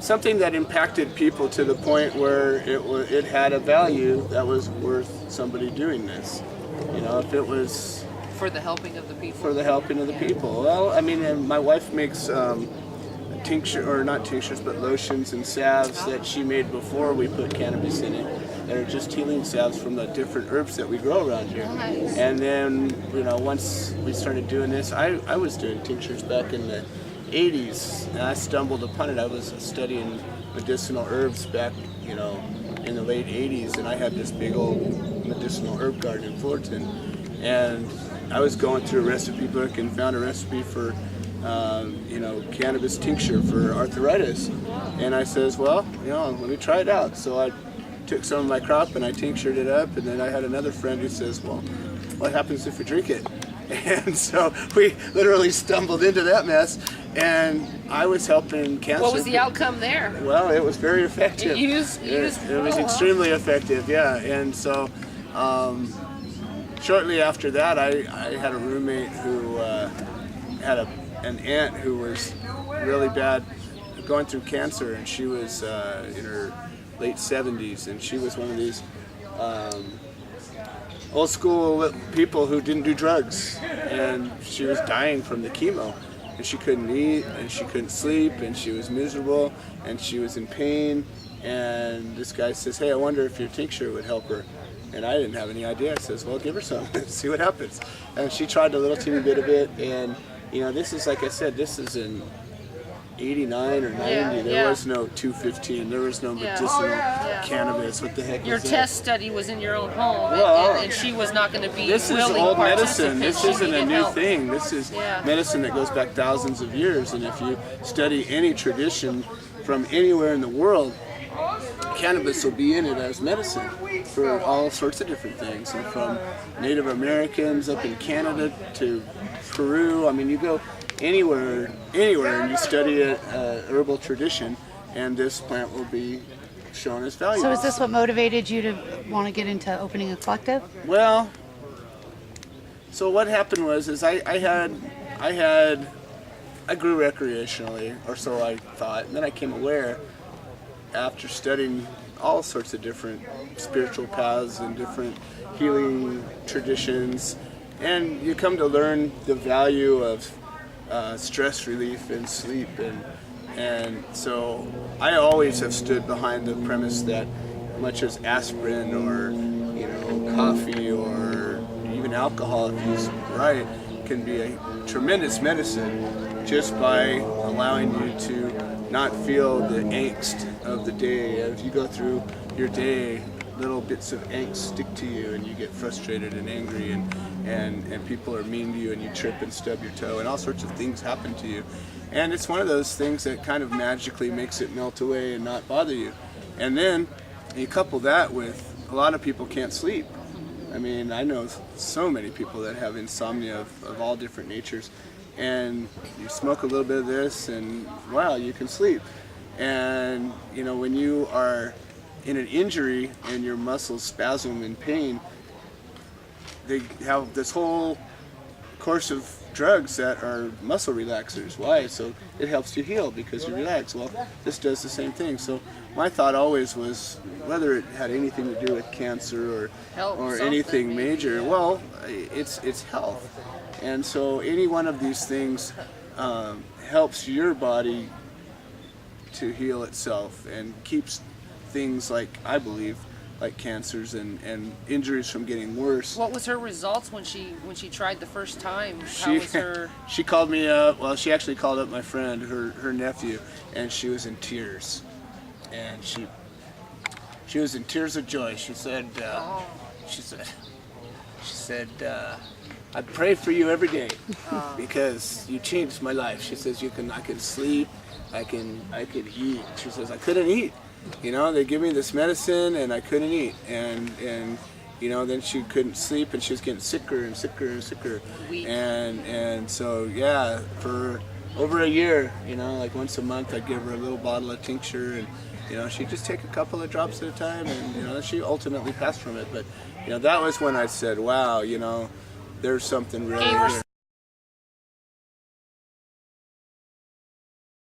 something that impacted people to the point where it had a value that was worth somebody doing this. You know, if it was For the helping of the people. for the helping of the people. Well, I mean, and my wife makes tincture, or not tinctures, but lotions and salves that she made before we put cannabis in it. They're just healing salves from the different herbs that we grow around here. Nice. And then, you know, once we started doing this, I was doing tinctures back in the 80s, and I stumbled upon it. I was studying medicinal herbs back, you know, in the late 80s, and I had this big old medicinal herb garden in Fullerton. And I was going through a recipe book and found a recipe for, you know, cannabis tincture for arthritis. And I says, well, you know, let me try it out. So I took some of my crop and I tinctured it up. And then I had another friend who says, well, what happens if we drink it? And so we literally stumbled into that mess. And I was helping cancer. What was the outcome there? Well, it was very effective. It was extremely effective, yeah. And so shortly after that, I had a roommate who had an aunt who was really bad, going through cancer, and she was in her late 70s, and she was one of these old school people who didn't do drugs, and she was dying from the chemo, and she couldn't eat, and she couldn't sleep, and she was miserable, and she was in pain. And this guy says, hey, I wonder if your tincture would help her. And I didn't have any idea. I says, well, give her some, see what happens. And she tried a little teeny bit of it, and you know, this is, like I said, this is in 89 or 90. There was no 215. There was no medicinal cannabis. What the heck Your was that? test study was in your own home, Well, and she was not going to be This is willing old medicine. participant. This She isn't a needed new help. thing. This is medicine that goes back thousands of years. And if you study any tradition from anywhere in the world, cannabis will be in it as medicine for all sorts of different things. And from Native Americans up in Canada to Peru, I mean, you go anywhere, and you study a herbal tradition, and this plant will be shown as valuable. So is this what motivated you to want to get into opening a collective? Well, so what happened was, is I grew recreationally, or so I thought, and then I came aware after studying all sorts of different spiritual paths and different healing traditions, and you come to learn the value of stress relief and sleep, and so I always have stood behind the premise that much as aspirin or, you know, coffee or even alcohol, if used right, can be a tremendous medicine just by allowing you to not feel the angst of the day. As you go through your day, little bits of angst stick to you, and you get frustrated and angry, and people are mean to you, and you trip and stub your toe, and all sorts of things happen to you. And it's one of those things that kind of magically makes it melt away and not bother you. And then you couple that with a lot of people can't sleep. I mean, I know so many people that have insomnia of all different natures, and you smoke a little bit of this and wow, you can sleep. And you know, when you are in an injury and your muscles spasm in pain, they have this whole course of drugs that are muscle relaxers. Why? So it helps you heal because you relax. Well, this does the same thing. So my thought always was, whether it had anything to do with cancer or anything major, well, it's health. And so any one of these things helps your body to heal itself and keeps things like, I believe, like cancers and injuries from getting worse. What was her results when she tried the first time? How was her? She called me up. Well, she actually called up my friend, her nephew, and she was in tears. And she was in tears of joy. She said, I pray for you every day because you changed my life. She says I can sleep, I could eat. She says I couldn't eat. You know, they give me this medicine and I couldn't eat, and you know, then she couldn't sleep and she was getting sicker and sicker and sicker. Weak. And so yeah, for over a year, you know, like once a month I'd give her a little bottle of tincture, and you know, she'd just take a couple of drops at a time, and you know, she ultimately passed from it. But you know, that was when I said, wow, you know, there's something really here.